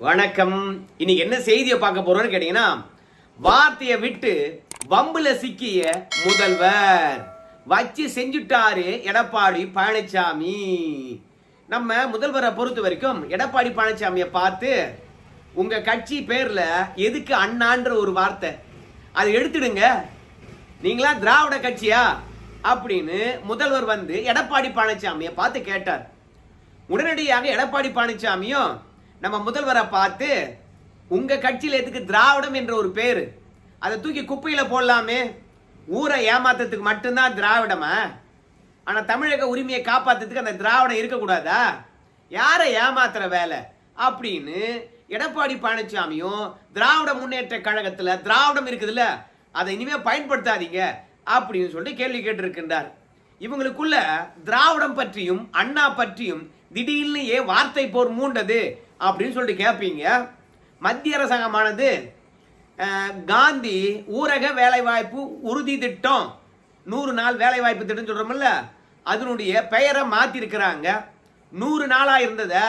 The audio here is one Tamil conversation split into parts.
வணக்கம். இன்னைக்கு என்ன செய்தியை பார்க்க போறோம்னு கேட்டீங்கன்னா, வார்த்தையை விட்டு வம்புல சிக்கிய முதல்வர் வச்சு செஞ்சுட்டாரு எடப்பாடி பழனிசாமி. நம்ம முதல்வரை பொறுத்த வரைக்கும் எடப்பாடி பழனிசாமியை பார்த்து உங்க கட்சி பேர்ல எதுக்கு அண்ணான்ற ஒரு வார்த்தை அதை எடுத்துடுங்க, நீங்களா திராவிட கட்சியா அப்படின்னு முதல்வர் வந்து எடப்பாடி பழனிசாமியை பார்த்து கேட்டார். உடனடியாக எடப்பாடி பழனிசாமியும் நம்ம முதல்வரை பார்த்து உங்க கட்சியில் எதுக்கு திராவிடம் என்ற ஒரு பேரு, அதை தூக்கி குப்பையில போடலாமே, ஊரை ஏமாத்துறதுக்கு மட்டும்தான் திராவிடமா, ஆனா தமிழக உரிமையை காப்பாத்துறதுக்கு அந்த திராவிடம் இருக்கக்கூடாதா, யாரை ஏமாத்துற வேலை அப்படின்னு எடப்பாடி பழனிசாமியும் திராவிட முன்னேற்ற கழகத்துல திராவிடம் இருக்குதுல்ல அதை இனிமே பயன்படுத்தாதீங்க அப்படின்னு சொல்லிட்டு கேள்வி கேட்டிருக்கின்றார். இவங்களுக்குள்ள திராவிடம் பற்றியும் அண்ணா பற்றியும் திடீர்னு ஏன் வார்த்தை போர் மூண்டது அப்படின்னு சொல்லிட்டு கேட்பீங்க. மத்திய அரசாங்கமானது காந்தி ஊரக வேலைவாய்ப்பு உறுதி திட்டம் 100 நாள் வேலைவாய்ப்பு திட்டம் சொல்றோம்ல, அதனுடைய பெயரை மாத்தி இருக்கிறாங்க. 100 நாளா இருந்ததை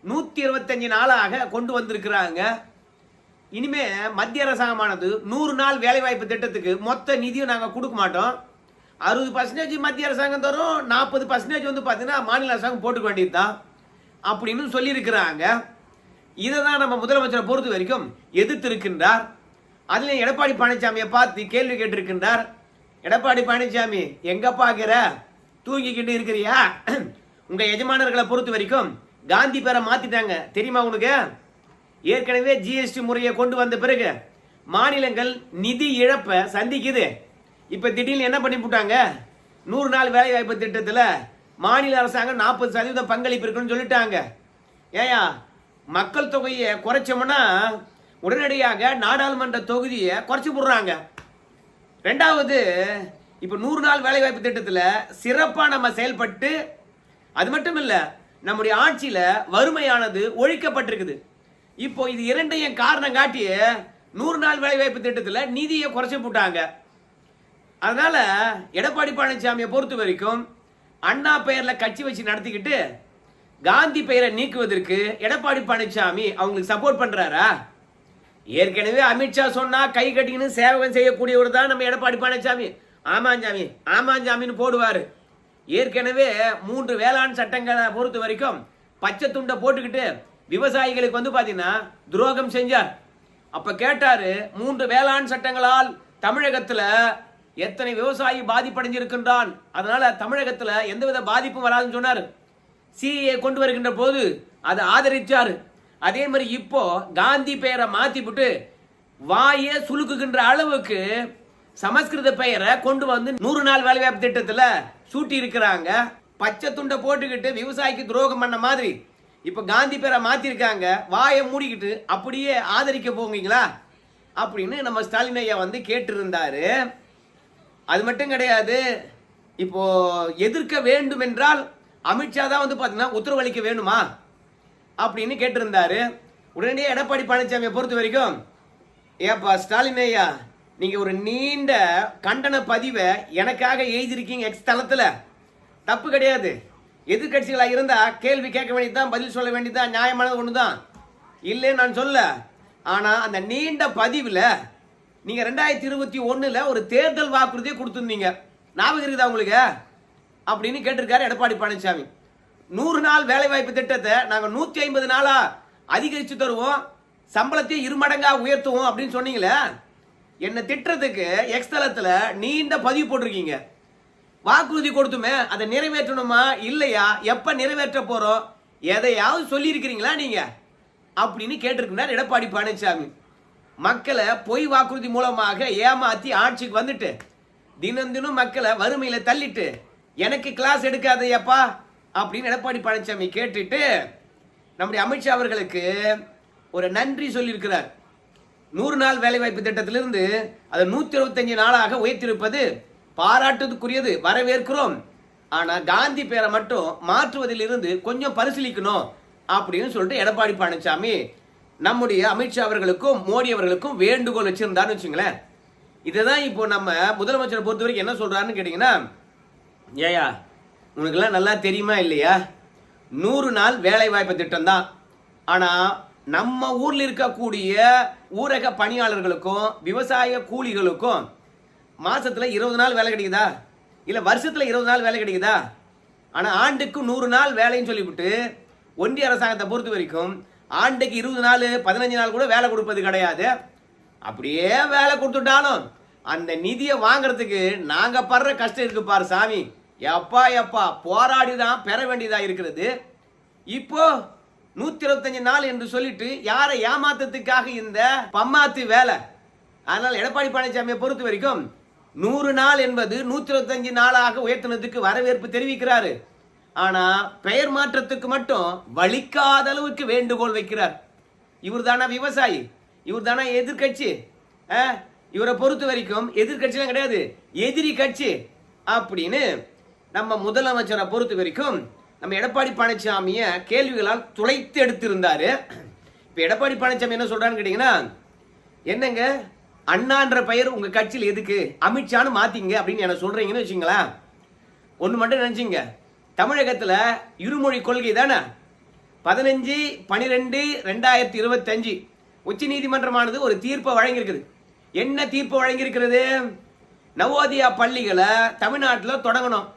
125 நாளாக கொண்டு வந்திருக்கிறாங்க. இனிமே மத்திய அரசாங்கமானது 100 நாள் வேலைவாய்ப்பு திட்டத்துக்கு மொத்த நிதியும் நாங்கள் கொடுக்க மாட்டோம், 60% மத்திய அரசாங்கம் தரும், 40% வந்து பார்த்தீங்கன்னா மாநில அரசாங்கம் போட்டுக்க வேண்டியது தான் அப்படின்னு சொல்லியிருக்கிறாங்க. இதை தான் நம்ம முதலமைச்சரை பொறுத்த வரைக்கும் எதிர்த்து இருக்கின்றார். அதுல எடப்பாடி பழனிசாமியை பார்த்து கேள்வி கேட்டிருக்கின்றார். எடப்பாடி பழனிசாமி எங்க பாக்குற, தூங்கிக்கிட்டு இருக்கிறியா? உங்க எஜமானர்களை பொறுத்த வரைக்கும் காந்தி பேரை மாத்திட்டாங்க தெரியுமா உனக்கு? ஏற்கனவே ஜிஎஸ்டி முறையை கொண்டு வந்த பிறகு மாநிலங்கள் நிதி இழப்பை சந்திக்குது. இப்ப திடீர்னு என்ன பண்ணி போட்டாங்க, 100 நாள் வேலை வாய்ப்பு திட்டத்துல மாநில அரசாங்கம் 40% பங்களிப்பு இருக்குன்னு சொல்லிட்டாங்க. ஏயா மக்கள் தொகையை குறைச்சோம்னா உடனடியாக நாடாளுமன்ற தொகுதியை குறைச்சி போடுறாங்க. ரெண்டாவது, இப்ப 100 நாள் வேலை வாய்ப்பு திட்டத்துல சிறப்பா நம்ம செயல்பட்டு அது மட்டும் இல்ல நம்முடைய ஆட்சியில வறுமையானது ஒழிக்கப்பட்டிருக்குது. இப்போ இது இரண்டையும் காரணம் காட்டி 100 நாள் வேலை வாய்ப்பு திட்டத்துல நிதியை குறைச்சி போட்டாங்க. அதனால எடப்பாடி பழனிசாமியை பொறுத்த வரைக்கும் அண்ணா பெயர்ல கட்சி வச்சு நடத்திக்கிட்டு காந்தி பெயரை நீக்குவதற்கு எடப்பாடி பழனிசாமி அவங்களுக்கு சப்போர்ட் பண்றாரா? ஏற்கனவே அமித்ஷா சொன்னா கை கட்டின்னு சேவகம் செய்யக்கூடியவர் தான் நம்ம எடப்பாடி பழனிசாமி. ஆமாஞ்சாமி ஆமாஞ்சாமின்னு போடுவாரு. ஏற்கனவே 3 வேளாண் சட்டங்களை பொறுத்த வரைக்கும் பச்சை துண்டை போட்டுக்கிட்டு விவசாயிகளுக்கு வந்து பாத்தீங்கன்னா துரோகம் செஞ்சார். அப்ப கேட்டாரு, 3 வேளாண் சட்டங்களால் தமிழகத்துல எத்தனை விவசாயி பாதிப்படைஞ்சிருக்கின்றான், அதனால தமிழகத்துல எந்தவித பாதிப்பும் வராதுன்னு சொன்னாரு. சிஏ கொண்டு வருகின்ற போது அதை ஆதரிச்சாரு. அதே மாதிரி இப்போ காந்தி பெயரை மாத்திவிட்டு வாயை சுலுக்குகின்ற அளவுக்கு சமஸ்கிருத பெயரை கொண்டு வந்து 100 நாள் வேலைவாய்ப்பு திட்டத்துல சூட்டி இருக்கிறாங்க. பச்சை துண்டை போட்டுக்கிட்டு விவசாயிக்கு துரோகம் பண்ண மாதிரி இப்ப காந்தி பேரை மாத்திருக்காங்க. வாயை மூடிக்கிட்டு அப்படியே ஆதரிக்க போவீங்களா அப்படின்னு நம்ம ஸ்டாலின் ஐயா வந்து கேட்டு இருந்தாரு. அது மட்டும் கிடையாது, இப்போ எதிர்க்க வேண்டும் என்றால் அமித்ஷா தான் வந்து பாத்தீங்கன்னா உத்தரவளிக்க வேணுமா அப்படின்னு கேட்டிருந்தாரு. உடனடியே எடப்பாடி பழனிசாமியை பொறுத்த வரைக்கும், ஏப்பா ஸ்டாலின் ஐயா, நீங்க ஒரு நீண்ட கண்டன பதிவை எனக்காக எழுதியிருக்கீங்க எக்ஸ் தளத்துல, தப்பு கிடையாது. எதிர்கட்சிகளா இருந்தா கேள்வி கேட்க வேண்டியதுதான், பதில் சொல்ல வேண்டியதுதான், நியாயமானது ஒண்ணுதான், இல்லைன்னு நான் சொல்ல. ஆனா அந்த நீண்ட பதிவுல நீங்க 2021 ஒரு தேர்தல் வாக்குறுதியை கொடுத்திருந்தீங்க, ஞாபகம் இருக்குதா உங்களுக்கு அப்படின்னு கேட்டிருக்காரு எடப்பாடி பழனிசாமி. 100 நாள் வேலை வாய்ப்பு திட்டத்தை நாங்க 150 நாளா அதிகரிச்சு தருவோம், சம்பளத்தை 2 மடங்கா உயர்த்துவோம் அப்படின்னு சொன்னீங்களே. என்ன திட்டத்துக்கு எக்ஸ் தளத்துல நீண்ட பதிவு போட்டிருக்கீங்க. வாக்குறுதி கொடுத்துமே அதை நிறைவேற்றணுமா இல்லையா, எப்ப நிறைவேற்ற போறோம், எதையாவது சொல்லி இருக்கிறீங்களா நீங்க அப்படின்னு கேட்டிருக்கிறார் எடப்பாடி பழனிசாமி. மக்களை பொய் வாக்குறுதி மூலமாக ஏமாத்தி ஆட்சிக்கு வந்துட்டு தினம் தினம் மக்களை வறுமையில தள்ளிட்டு எனக்கு கிளாஸ் எடுக்காதையப்பா அப்படின்னு எடப்பாடி பழனிசாமி கேட்டுட்டு நம்முடைய அமித்ஷா அவர்களுக்கு ஒரு நன்றி சொல்லியிருக்கிறார். 100 நாள் வேலைவாய்ப்பு திட்டத்திலிருந்து அதை 125 நாளாக உயர்த்திருப்பது பாராட்டுக்குரியது, வரவேற்கிறோம். ஆனா காந்தி பேரை மட்டும் மாற்றுவதில் இருந்து கொஞ்சம் பரிசீலிக்கணும் அப்படின்னு சொல்லிட்டு எடப்பாடி பழனிசாமி நம்முடைய அமித்ஷா அவர்களுக்கும் மோடி அவர்களுக்கும் வேண்டுகோள் வச்சிருந்தான்னு வச்சுங்களேன். இதுதான் இப்போ நம்ம முதலமைச்சரை பொறுத்த வரைக்கும் என்ன சொல்றாருன்னு கேட்டீங்கன்னா, ஏயா உனக்கெல்லாம் நல்லா தெரியுமா இல்லையா, 100 நாள் வேலை வாய்ப்பு திட்டம் தான், ஆனா நம்ம ஊர்ல இருக்கக்கூடிய ஊரக பணியாளர்களுக்கும் விவசாய கூலிகளுக்கும் மாசத்துல 20 நாள் வேலை கிடைக்குதா, இல்ல வருஷத்துல 20 நாள் வேலை கிடைக்குதா? ஆனா ஆண்டுக்கு 100 நாள் வேலைன்னு சொல்லிவிட்டு ஒன்றிய அரசாங்கத்தை பொறுத்த வரைக்கும் ஆண்டுக்கு 20 நாள் 15 நாள் கூட வேலை கொடுப்பது கிடையாது. அப்படியே வேலை கொடுத்துட்டாலும் அந்த நிதியை வாங்குறதுக்கு நாங்க படுற கஷ்டம் இருக்கு பாரு சாமி. எப்பா எப்பா போராடி தான் பெற வேண்டியதா இருக்கிறது. இப்போ 125 நாள் என்று சொல்லிட்டு யாரை ஏமாத்தத்துக்காக இந்த பம்மாத்து வேலை. அதனால எடப்பாடி பழனிசாமியை பொறுத்த வரைக்கும் 100 நாள் என்பது 125 நாளாக உயர்த்தினதுக்கு வரவேற்பு தெரிவிக்கிறாரு. ஆனா பெயர் மாற்றத்துக்கு மட்டும் வலிக்காத அளவுக்கு வேண்டுகோள் வைக்கிறார். இவர் தானே விவசாயி, இவர் தானே எதிர்கட்சி. இவரை பொறுத்த வரைக்கும் எதிர்கட்சிலாம் கிடையாது, எதிரி கட்சி அப்படின்னு நம்ம முதலமைச்சரை பொறுத்த வரைக்கும் நம்ம எடப்பாடி பழனிசாமியை கேள்விகளால் துளைத்து எடுத்திருந்தாரு. இப்ப எடப்பாடி பழனிசாமி என்ன சொல்றான்னு கேட்டீங்கன்னா, என்னங்க அண்ணான்ற பெயர் உங்க கட்சியில் எதுக்கு, அமித்ஷான்னு மாத்திங்க அப்படின்னு என்ன சொல்றீங்கன்னு வச்சுங்களேன். ஒண்ணு மட்டும் நினைச்சிங்க, தமிழகத்துல இருமொழி கொள்கை தானே 15/12/2025 உச்ச நீதிமன்றமானது ஒரு தீர்ப்பை வழங்கியிருக்குது. என்ன தீர்ப்பு வழங்கியிருக்கிறது? நவோதயா பள்ளிகளை தமிழ்நாட்டில் தொடங்கணும்,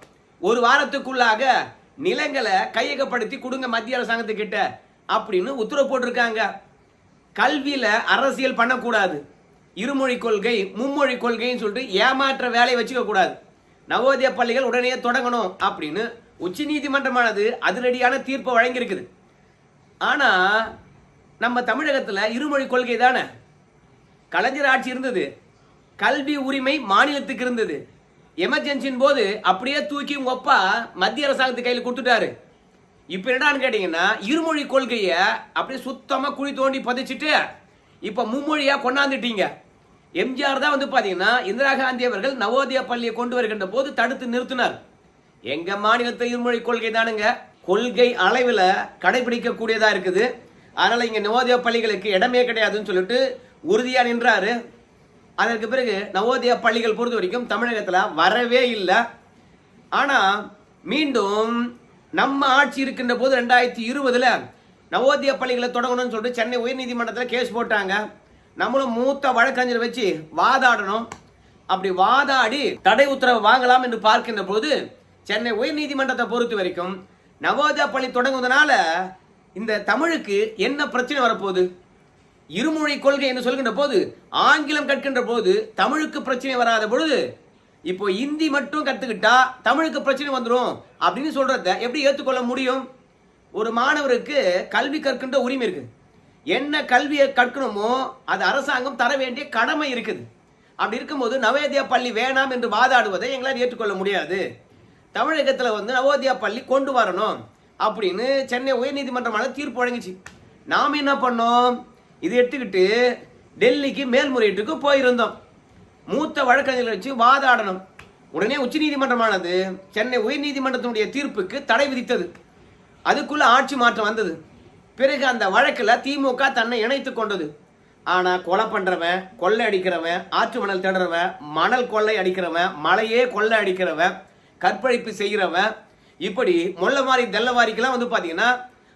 ஒரு வாரத்துக்குள்ளாக நிலங்களை கையகப்படுத்தி கொடுங்க மத்திய அரசாங்கத்துக்கிட்ட அப்படின்னு உத்தரவு போட்டிருக்காங்க. கல்வியில அரசியல் பண்ணக்கூடாது, இருமொழி கொள்கை மும்மொழி கொள்கைன்னு சொல்லிட்டு ஏமாற்ற வேலையை வச்சுக்க கூடாது, நவோதயா பள்ளிகள் உடனே தொடங்கணும் அப்படின்னு உச்ச நீதிமன்றமானது அதிரடியான தீர்ப்பை வழங்கியிருக்குது. ஆனா நம்ம தமிழகத்துல இருமொழி கொள்கை தானே, கலைஞர் ஆட்சி இருந்தது, கல்வி உரிமை மாநிலத்துக்கு இருந்தது. எமர்ஜென்சின் போது அப்படியே தூக்கி உங்க அப்பா மத்திய அரசாங்கத்து கையில் கொடுத்துட்டாரு. இப்ப என்னடான்னு கேட்டீங்கன்னா, இருமொழி கொள்கையை அப்படியே சுத்தமா குழி தோண்டி பதிச்சுட்டு இப்ப மும்மொழியா கொண்டாந்துட்டீங்க. எம்ஜிஆர் தான் வந்து பாத்தீங்கன்னா இந்திரா காந்தி அவர்கள் நவோதயா பள்ளியை கொண்டு வருகின்ற போது தடுத்து நிறுத்தினார். எங்க மாநிலத்தை இருமொழி கொள்கை தானுங்க கொள்கை அளவில் கடைபிடிக்க கூடியதா இருக்குது. அதனால இங்க நவோதயா பள்ளிகளுக்கு இடமே கிடையாதுன்னு சொல்லிட்டு உறுதியா நின்றாரு. அதற்கு பிறகு நவோதயா பள்ளிகள் பொறுத்த வரைக்கும் தமிழகத்துல வரவே இல்லை. ஆனா மீண்டும் நம்ம ஆட்சி இருக்கின்ற போது 2020 நவோதயா பள்ளிகளை தொடங்கணும்னு சொல்லிட்டு சென்னை உயர்நீதிமன்றத்தில் கேஸ் போட்டாங்க. நம்மளும் மூத்த வழக்கறிஞர் வச்சு வாதாடணும். அப்படி வாதாடி தடை உத்தரவு வாங்கலாம் என்று பார்க்கின்ற போது சென்னை உயர்நீதிமன்றத்தை பொறுத்த வரைக்கும் நவோதயா பள்ளி தொடங்குவதனால இந்த தமிழுக்கு என்ன பிரச்சனை வரப்போகுது? இருமொழி கொள்கை என்று சொல்கின்ற போது ஆங்கிலம் கற்கின்ற போது தமிழுக்கு பிரச்சனை வராத பொழுது இப்போ இந்தி மட்டும் கத்துக்கிட்டா தமிழுக்கு பிரச்சனை வந்துடும் அப்படின்னு சொல்றத எப்படி ஏற்றுக்கொள்ள முடியும்? ஒரு மாணவருக்கு கல்வி கற்கின்ற உரிமை இருக்கு. என்ன கல்வியை கற்கணுமோ அது அரசாங்கம் தர வேண்டிய கடமை இருக்குது. அப்படி இருக்கும்போது நவோதயா பள்ளி வேணாம் என்று வாதாடுவதை எங்களால் ஏற்றுக்கொள்ள முடியாது. தமிழகத்தில் வந்து நவோதயா பள்ளி கொண்டு வரணும் அப்படின்னு சென்னை உயர்நீதிமன்றமான தீர்ப்பு வழங்கிச்சு. நாம் என்ன பண்ணோம்? இது எடுத்துக்கிட்டு டெல்லிக்கு மேல்முறையீட்டுக்கு போயிருந்தோம். மூத்த வழக்கறிஞர்களை வச்சு வாதாடணும். உடனே உச்ச நீதிமன்றமானது சென்னை உயர்நீதிமன்றத்தினுடைய தீர்ப்புக்கு தடை விதித்தது. அதுக்குள்ள ஆட்சி மாற்றம் வந்தது. பிறகு அந்த வழக்கில் திமுக தன்னை இணைத்துக் கொண்டது. ஆனா கொலை பண்றவன், கொள்ளை அடிக்கிறவன், ஆற்று மணல் தேடுறவன், மணல் கொள்ளை அடிக்கிறவன், மலையே கொள்ளை அடிக்கிறவன், கற்பழிப்பு செய்கிறவன், இப்படி முள்ளமாரி தெல்லவாரிக்கெல்லாம் வந்து பாத்தீங்கன்னா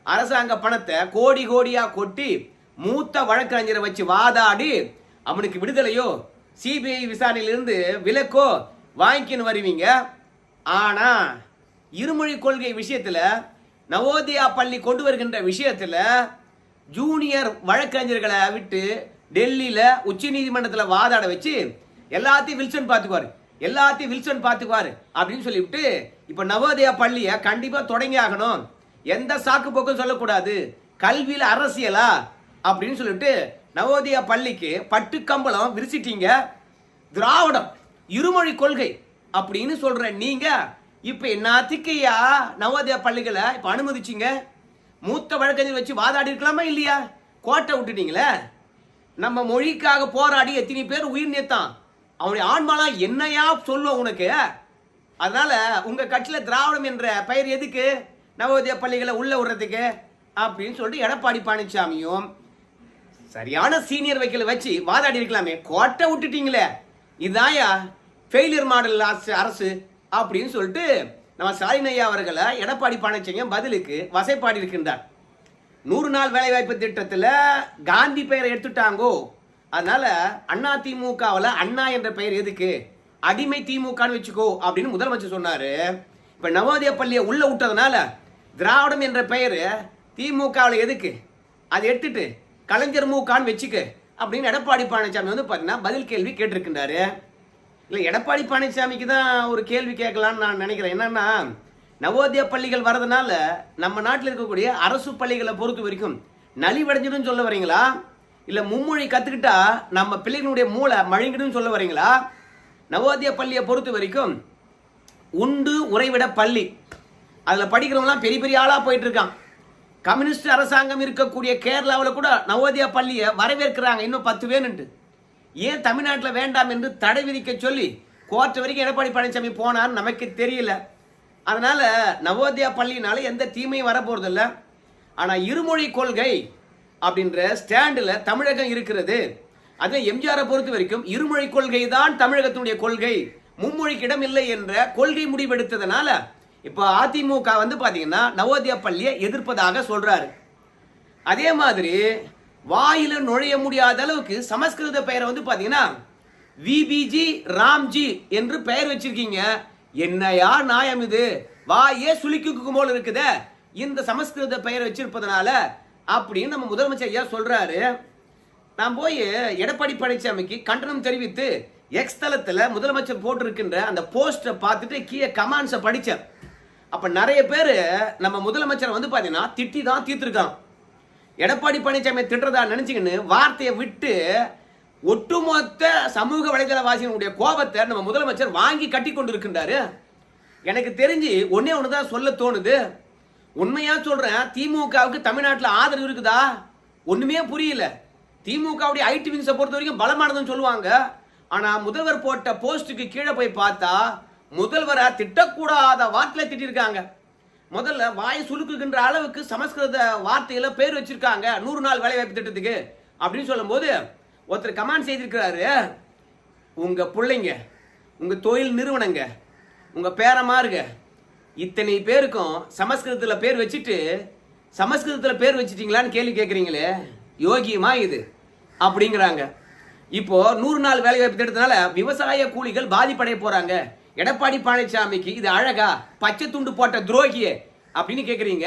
அரசாங்க பணத்தை கோடி கோடியா கொட்டி மூத்த வழக்கறிஞரை வச்சு வாதாடி அவனுக்கு விடுதலையோ சிபிஐ விசாரணையிலிருந்து விலக்கோ வாங்கிக்கின்னு வருவீங்க. ஆனா இருமொழி கொள்கை விஷயத்துல நவோதயா பள்ளி கொண்டு வருகின்ற விஷயத்துல ஜூனியர் வழக்கறிஞர்களை விட்டு டெல்லியில உச்ச நீதிமன்றத்தில் வாதாட வச்சு எல்லாத்தையும் வில்சன் பார்த்துக்குவாரு அப்படின்னு சொல்லிவிட்டு இப்ப நவோதயா பள்ளியை கண்டிப்பா தொடங்கி ஆகணும், எந்த சாக்கு போக்கும் சொல்லக்கூடாது, கல்வியில அரசியலா அப்படின்னு சொல்லிட்டு நவோதயா பள்ளிக்கு பட்டு கம்பளம் விரிச்சிட்டீங்க. திராவிடம் இருமொழி கொள்கை அப்படின்னு சொல்ற நீங்க இப்ப என்னத்துக்கையா நவோதயா பள்ளிகளை இப்ப அனுமதிச்சிங்க? மூத்த வழக்கறிஞர் வச்சு வாதாடி இருக்கலாமா இல்லையா? கோட்டை விட்டுட்டீங்களே. நம்ம மொழிக்காக போராடி எத்தனை பேர் உயிர் நீத்தான், அவனுடைய ஆன்மாலாம் என்னையா சொல்லுவோம் உனக்கு? அதனால உங்க கட்சியில திராவிடம் என்ற பெயர் எதுக்கு? நவோதயா பள்ளிகளை உள்ள விடுறதுக்கு அப்படின்னு சொல்லிட்டு எடப்பாடி பழனிசாமியும் சரியான சீனியர் வைக்கல வச்சு வாதாடி இருக்கலாமே, கோட்டை விட்டுட்டீங்களே. இதாயா ஃபெயிலியர் மாடல் அரசு அப்படின்னு சொல்லிட்டு நம்ம ஸ்டாலின் ஐயா அவர்களை எடப்பாடி பழனிசாமி பதிலுக்கு வசைப்பாடி இருக்கின்றார். 100 நாள் வேலை வாய்ப்பு திட்டத்துல காந்தி பெயரை எடுத்துட்டாங்கோ. அதனால அண்ணா திமுகவில் அண்ணா என்ற பெயர் எதுக்கு, அடிமை திமுகன்னு வச்சுக்கோ அப்படின்னு முதலமைச்சர் சொன்னாரு. இப்ப நவோதய பள்ளியை உள்ள விட்டதுனால திராவிடம் என்ற பெயர் திமுகவில் எதுக்கு, அதை எடுத்துட்டு கலைஞர் மூக்கான்னு வச்சுக்க அப்படின்னு எடப்பாடி பழனிசாமி வந்து பார்த்தீங்கன்னா பதில் கேள்வி கேட்டிருக்கின்றாரு. இல்லை, எடப்பாடி பழனிசாமிக்கு தான் ஒரு கேள்வி கேட்கலான்னு நான் நினைக்கிறேன். என்னன்னா, நவோதய பள்ளிகள் வரதுனால நம்ம நாட்டில் இருக்கக்கூடிய அரசு பள்ளிகளை பொறுத்த வரைக்கும் நலிவடைஞ்சிடும் சொல்ல வரீங்களா, இல்லை மும்மொழி கற்றுக்கிட்டா நம்ம பிள்ளைகளுடைய மூளை மழுங்கிடும் சொல்ல வரீங்களா? நவோதய பள்ளியை பொறுத்த வரைக்கும் உண்டு உறைவிட பள்ளி, அதில் படிக்கிறவங்களாம் பெரிய பெரிய ஆளாக போயிட்டு இருக்கான். கம்யூனிஸ்ட் அரசாங்கம் இருக்கக்கூடிய கேரளாவில் கூட நவோதயா பள்ளியை வரவேற்கிறாங்க, இன்னும் 10 வேணுன்ட்டு. ஏன் தமிழ்நாட்டில் வேண்டாம் என்று தடை விதிக்க சொல்லி கோர்ட் வரைக்கும் எடப்பாடி பழனிசாமி போனான்னு நமக்கு தெரியல. அதனால நவோதயா பள்ளினால எந்த தீமையும் வரப்போறதில்ல. ஆனால் இருமொழி கொள்கை அப்படின்ற ஸ்டாண்டில் தமிழகம் இருக்கிறது. அது எம்ஜிஆரை பொறுத்த வரைக்கும் இருமொழி கொள்கை தான் தமிழகத்தினுடைய கொள்கை, மும்மொழிக்கு இடம் இல்லை என்ற கொள்கை முடிவெடுத்ததுனால இப்போ அதிமுக வந்து பார்த்தீங்கன்னா நவோதயா பள்ளியை எதிர்ப்பதாக சொல்றாரு. அதே மாதிரி வாயில நுழைய முடியாத அளவுக்கு சமஸ்கிருத பெயரை வந்து பார்த்தீங்கன்னா விபிஜி ராம்ஜி என்று பெயர் வச்சிருக்கீங்க. என்னையா நியாயம் இது? வாயே சுளிக்கு போல இருக்குதே இந்த சமஸ்கிருத பெயர் வச்சிருப்பதனால அப்படின்னு நம்ம முதலமைச்சர் ஐயா சொல்றாரு. நான் போய் எடப்பாடி பழனிசாமிக்கு கண்டனம் தெரிவித்து எக்ஸ் தளத்தில் முதலமைச்சர் போட்டிருக்கின்ற அந்த போஸ்டை பார்த்துட்டு கீழே கமெண்ட்ஸை படித்தேன். அப்போ நிறைய பேர் நம்ம முதலமைச்சரை வந்து பார்த்தீங்கன்னா திட்டி தான் தீர்த்துருக்கான். எடப்பாடி பழனிசாமி திட்டுறதா நினச்சிக்கின்னு வார்த்தையை விட்டு ஒட்டுமொத்த சமூக வலைதளவாசிகளுடைய கோபத்தை நம்ம முதலமைச்சர் வாங்கி கட்டி கொண்டு இருக்கின்றாரு. எனக்கு தெரிஞ்சு ஒன்னே ஒன்று தான் சொல்ல தோணுது. உண்மையா சொல்றேன், திமுகவுக்கு தமிழ்நாட்டில் ஆதரவு இருக்குதா? ஒண்ணுமே புரியல. திமுகவுடைய ஐடி விங்ஸை பொறுத்த வரைக்கும் பலமானதுன்னு சொல்லுவாங்க. ஆனா முதல்வர் போட்ட போஸ்டுக்கு கீழே போய் பார்த்தா முதல்வரை திட்டக்கூடாத வார்த்தையில திட்டிருக்காங்க. முதல்ல வாய் சுருக்குகின்ற அளவுக்கு சமஸ்கிருத வார்த்தையில பேர் வச்சிருக்காங்க 100 நாள் வேலைவாய்ப்பு திட்டத்துக்கு அப்படின்னு சொல்லும் போது ஒருத்தர் கமெண்ட் செய்திருக்கிறாரு, உங்க பிள்ளைங்க, உங்க தொழில் நிறுவனங்க, உங்க பேரமாருங்க இத்தனை பேருக்கும் சமஸ்கிருதத்தில் பேர் வச்சுட்டு சமஸ்கிருதத்தில் பேர் வச்சுட்டீங்களான்னு கேள்வி கேட்குறீங்களே, யோகியமா இது அப்படிங்கிறாங்க. இப்போ 100 நாள் வேலைவாய்ப்பு திட்டத்தினால விவசாய கூலிகள் பாதிப்படைய போறாங்க. எடப்பாடி பழனிசாமிக்கு இது அழகா, பச்சை துண்டு போட்ட துரோகியே அப்படின்னு கேட்குறீங்க.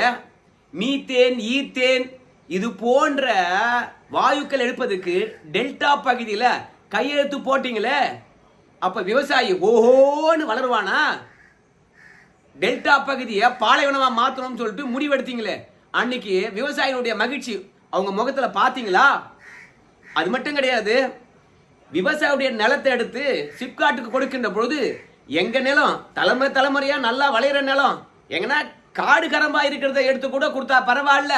மீத்தேன் ஈத்தேன் இது போன்ற வாயுக்கள் எடுப்பதற்கு டெல்டா பகுதியில் கையெழுத்து போட்டீங்களே, அப்ப விவசாயி ஓஹோன்னு வளருவானா? டெல்டா பகுதியை பாலைவனமா மாத்தணும்னு சொல்லிட்டு முடிவெடுத்தீங்களே, அன்னைக்கு விவசாயினுடைய மகிழ்ச்சி அவங்க முகத்துல பாத்தீங்களா? அது மட்டும் கிடையாது, விவசாயியுடைய நிலத்தை எடுத்து சிப்காட்டுக்கு கொடுக்கின்ற பொழுது எங்க நிலம் தலைமுறையா நல்லா வளையிற நிலம், எங்கன்னா காடு கரம்பா இருக்கிறத எடுத்து கூட கொடுத்தா பரவாயில்ல,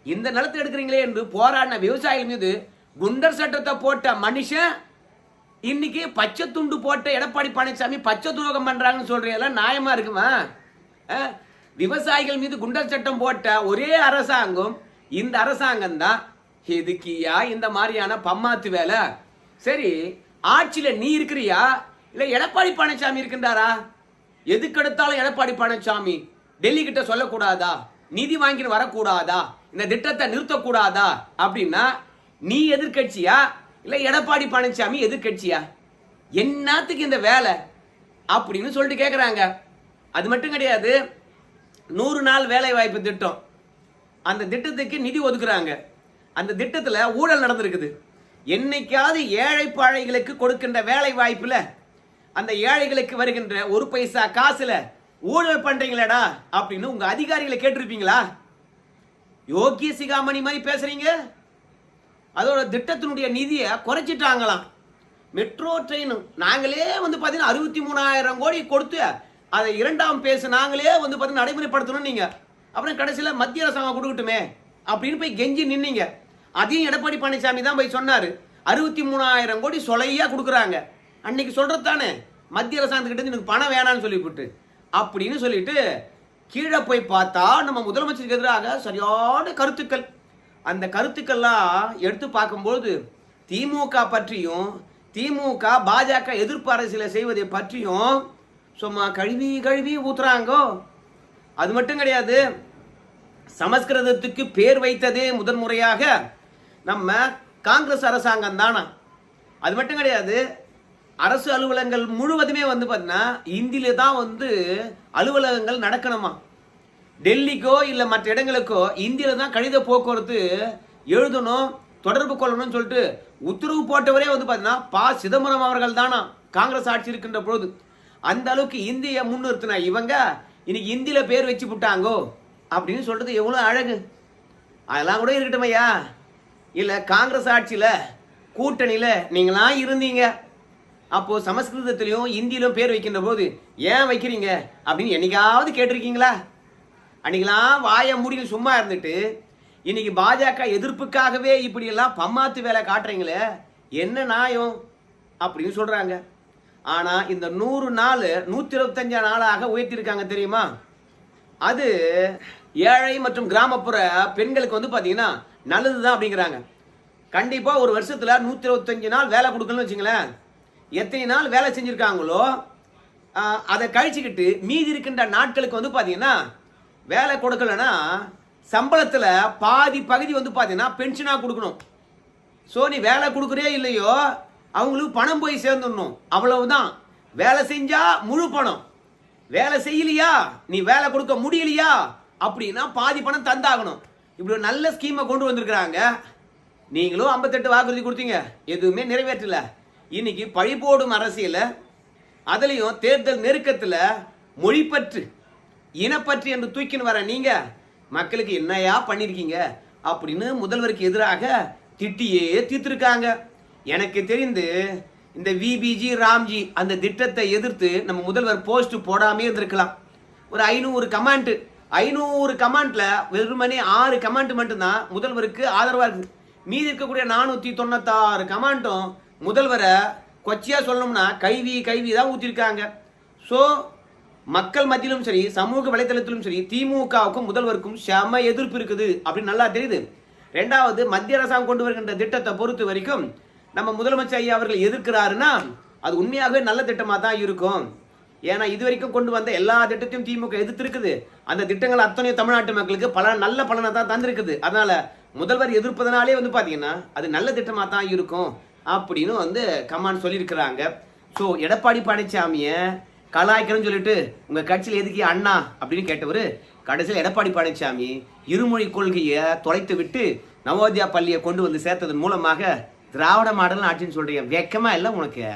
இந்த நிலத்தை எடுக்கிறீங்களே என்று போராடின விவசாயிகள் மீது குண்டர் சட்டத்தை போட்ட மனுஷன் இன்னைக்கு பச்சை துண்டு போட்ட எடப்பாடி பழனிசாமி பச்சை துரோகம் பண்றாங்கன்னு சொல்றீங்களா? நியாயமா இருக்குமா? விவசாயிகள் மீது குண்டர் சட்டம் போட்ட ஒரே அரசாங்கம் இந்த அரசாங்கம் தான். எதுக்கியா இந்த மாதிரியான பம்மாத்து வேலை? சரி, ஆட்சியில நீ இருக்கிறியா இல்ல எடப்பாடி பழனிசாமி இருக்கின்றாரா? எதுக்கெடுத்தாலும் எடப்பாடி பழனிசாமி டெல்லி கிட்ட சொல்லக்கூடாதா, நிதி வாங்கிட்டு வரக்கூடாதா, இந்த திட்டத்தை நிறுத்தக்கூடாதா அப்படின்னா நீ எதிர்கட்சியா இல்ல எடப்பாடி பழனிசாமி எதிர்கட்சியா? என்னத்துக்கு இந்த வேலை அப்படின்னு சொல்லிட்டு கேட்குறாங்க. அது மட்டும் கிடையாது, 100 நாள் வேலை வாய்ப்பு திட்டம், அந்த திட்டத்துக்கு நிதி ஒதுக்குறாங்க. அந்த திட்டத்தில் ஊழல் நடந்திருக்குது. என்னைக்காவது ஏழை பாழைகளுக்கு கொடுக்கின்ற வேலை வாய்ப்புல அந்த ஏழைகளுக்கு வருகின்ற 1 பைசா காசுல ஊழல் பண்றீங்களடா அப்படின்னு உங்க அதிகாரிகளை கேட்டிருப்பீங்களா? யோகிய சிகாமணி மாதிரி பேசுறீங்க. அதோட திட்டத்தினுடைய நிதியை குறைச்சிட்டாங்களாம். மெட்ரோ ட்ரெயின் நாங்களே வந்து பார்த்தீங்கன்னா 63,000 கோடி கொடுத்து அதை 2ஆம் பேச நாங்களே வந்து பார்த்தீங்கன்னா நடைமுறைப்படுத்தணும் நீங்க, அப்புறம் கடைசியில் மத்திய அரசாங்கம் கொடுக்கட்டுமே அப்படின்னு போய் கெஞ்சி நின்னீங்க. அதையும் எடப்பாடி பழனிசாமி தான் போய் சொன்னாரு. 63,000 கோடி சொலையா கொடுக்குறாங்க. அன்னைக்கு சொல்றது தானே மத்திய அரசாங்கத்துக்கிட்ட எனக்கு பணம் வேணான்னு சொல்லிவிட்டு அப்படின்னு சொல்லிட்டு கீழே போய் பார்த்தா நம்ம முதலமைச்சருக்கு எதிராக சரியான கருத்துக்கள். அந்த கருத்துக்கள்லாம் எடுத்து பார்க்கும்போது திமுக பற்றியும் திமுக பாஜக எதிர்ப்பு அரசியலை செய்வதை பற்றியும் சும்மா கழுவி கழுவி ஊத்துறாங்கோ. அது மட்டும் கிடையாது, சமஸ்கிருதத்துக்கு பேர் வைத்ததே முதன்முறையாக நம்ம காங்கிரஸ் அரசாங்கம் தானா. அது மட்டும் கிடையாது, அரசு அலுவலகங்கள் முழுவதுமே வந்து பார்த்தீங்கன்னா இந்தியில தான் வந்து அலுவலகங்கள் நடக்கணுமா. டெல்லிக்கோ இல்லை மற்ற இடங்களுக்கோ இந்தியில தான் கடித போக்குவரத்து எழுதணும், தொடர்பு கொள்ளணும்னு சொல்லிட்டு உத்தரவு போட்டவரே வந்து பார்த்தீங்கன்னா ப. சிதம்பரம் அவர்கள் தானா காங்கிரஸ் ஆட்சி இருக்கின்ற பொழுது. அந்த அளவுக்கு இந்திய முன்னிறுத்தின இவங்க இன்னைக்கு இந்தியில பேர் வச்சு விட்டாங்கோ அப்படின்னு சொல்றது எவ்வளோ அழகு. அதெல்லாம் கூட இருக்கட்டும் ஐயா. இல்லை காங்கிரஸ் ஆட்சியில் கூட்டணியில் நீங்களாம் இருந்தீங்க, அப்போ சமஸ்கிருதத்திலையும் இந்தியிலும் பேர் வைக்கின்ற போது ஏன் வைக்கிறீங்க அப்படின்னு என்னைக்காவது கேட்டிருக்கீங்களா? அன்னைக்கெல்லாம் வாய மூடின்னு சும்மா இருந்துட்டு இன்னைக்கு பாஜக எதிர்ப்புக்காகவே இப்படியெல்லாம் பம்மாத்து வேலை காட்டுறீங்களே, என்ன நியாயம் அப்படின்னு சொல்றாங்க. ஆனா இந்த 100 நாள் 125 நாளாக உயர்த்திருக்காங்க தெரியுமா? அது ஏழை மற்றும் கிராமப்புற பெண்களுக்கு வந்து பாத்தீங்கன்னா நல்லதுதான் அப்படிங்கிறாங்க. கண்டிப்பா ஒரு வருஷத்துல 125 நாள் வேலை கொடுக்கணும்னு வச்சுங்களேன். எத்தனை நாள் வேலை செஞ்சிருக்காங்களோ அதை கழிச்சுக்கிட்டு மீதி இருக்கின்ற நாட்களுக்கு வந்து பாத்தீங்கன்னா வேலை கொடுக்கலன்னா சம்பளத்துல பாதி பகுதி வந்து பாத்தீங்கன்னா பென்ஷனா கொடுக்கணும். ஸோ நீ வேலை கொடுக்குறே இல்லையோ அவங்களுக்கு பணம் போய் சேர்ந்துடணும், அவ்வளவுதான். வேலை செஞ்சா முழு பணம், வேலை செய்யலையா நீ வேலை கொடுக்க முடியலையா அப்படின்னா பாதி பணம் தந்தாகணும். இப்படி ஒரு நல்ல ஸ்கீமை கொண்டு வந்திருக்கிறாங்க. நீங்களும் 58 வாக்குறுதி கொடுத்தீங்க, எதுவுமே நிறைவேற்றல. இன்னைக்கு பழி போடும் அரசியல, அதுலயும் தேர்தல் நெருக்கத்துல மொழிப்பற்று இனப்பற்று என்று தூக்கின்னு வர நீங்க மக்களுக்கு என்னையா பண்ணிருக்கீங்க அப்படின்னு முதல்வருக்கு எதிராக திட்டியே தீர்த்திருக்காங்க. எனக்கு தெரிந்து இந்த விபிஜி ராம்ஜி அந்த திட்டத்தை எதிர்த்து நம்ம முதல்வர் போஸ்ட் போடாமே இருந்திருக்கலாம். ஒரு 500 கமெண்ட், 500 கமெண்ட்ல வெறுமனே 6 கமெண்ட் மட்டும்தான் முதல்வருக்கு ஆதரவா இருக்கு. மீதி இருக்கக்கூடிய 496 கமெண்ட்டும் முதல்வரை கொச்சியா சொல்லணும்னா கைவி தான் ஊத்திருக்காங்க. ஸோ மக்கள் மத்தியிலும் சரி சமூக வலைதளத்திலும் சரி திமுகவுக்கும் முதல்வருக்கும் செம எதிர்ப்பு இருக்குது அப்படின்னு நல்லா தெரியுது. ரெண்டாவது, மத்திய அரசாங்கம் கொண்டு வருகின்ற திட்டத்தை பொறுத்த வரைக்கும் நம்ம முதலமைச்சர் ஐயா அவர்கள் எதிர்க்கிறாருன்னா அது உண்மையாகவே நல்ல திட்டமா தான் இருக்கும். ஏன்னா இது வரைக்கும் கொண்டு வந்த எல்லா திட்டத்தையும் திமுக எதிர்த்து இருக்குது. அந்த திட்டங்கள் அத்தனை தமிழ்நாட்டு மக்களுக்கு நல்ல பலனை தான் தந்திருக்குது. அதனால முதல்வர் எதிர்ப்பதனாலே வந்து பாத்தீங்கன்னா அது நல்ல திட்டமா தான் இருக்கும் அப்படின்னு வந்து கமாண்ட் சொல்லியிருக்கிறாங்க. ஸோ எடப்பாடி பழனிசாமியை கலாய்க்கிறேன்னு சொல்லிட்டு உங்க கட்சியில் எதுக்கு அண்ணா அப்படின்னு கேட்டவர் கடைசியில் எடப்பாடி பழனிசாமி இருமொழி கொள்கையை தொலைத்து விட்டு நவோதயா பள்ளியை கொண்டு வந்து சேர்த்ததன் மூலமாக திராவிட மாடல் ஆட்சின்னு சொல்றீங்க. வெக்கமா இல்லை உனக்கு?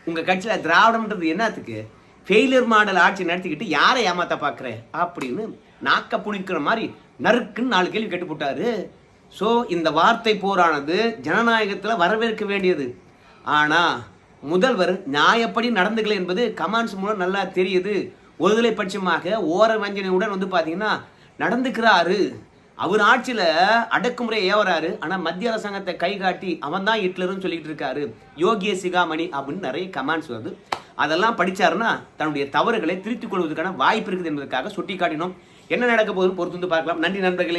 உங்க கட்சியில் திராவிடம்ன்றது என்னத்துக்கு? ஃபெயிலியர் மாடல் ஆட்சி நடத்திக்கிட்டு யாரை ஏமாத்த பார்க்குற அப்படின்னு நாக்க புணிக்கிற மாதிரி நறுக்குன்னு 4 கேள்வி கேட்டு போட்டாரு. ஸோ இந்த வார்த்தை போரானது ஜனநாயகத்தில் வரவேற்க வேண்டியது. ஆனால் முதல்வர் நியாயப்படி நடந்துக்கல என்பது கமெண்ட்ஸ் மூலம் நல்லா தெரியுது. ஒருதலை பட்சமாக ஓர வஞ்சனையுடன் வந்து பார்த்தீங்கன்னா நடந்துக்கிறாரு. அவர் ஆட்சியில் அடக்குமுறை ஏவறாரு. ஆனால் மத்திய அரசாங்கத்தை கை காட்டி அவன் தான் ஹிட்லர்னு சொல்லிட்டு இருக்காரு, யோகிய சிகாமணி அப்படின்னு நிறைய கமெண்ட்ஸ் வருது. அதெல்லாம் படிச்சாருன்னா தன்னுடைய தவறுகளை திருத்திக் கொள்வதற்கான வாய்ப்பு இருக்குது என்பதற்காக சுட்டி காட்டினோம். என்ன நடக்க போகுதுன்னு பொறுத்து வந்து பார்க்கலாம். நன்றி நண்பர்களே.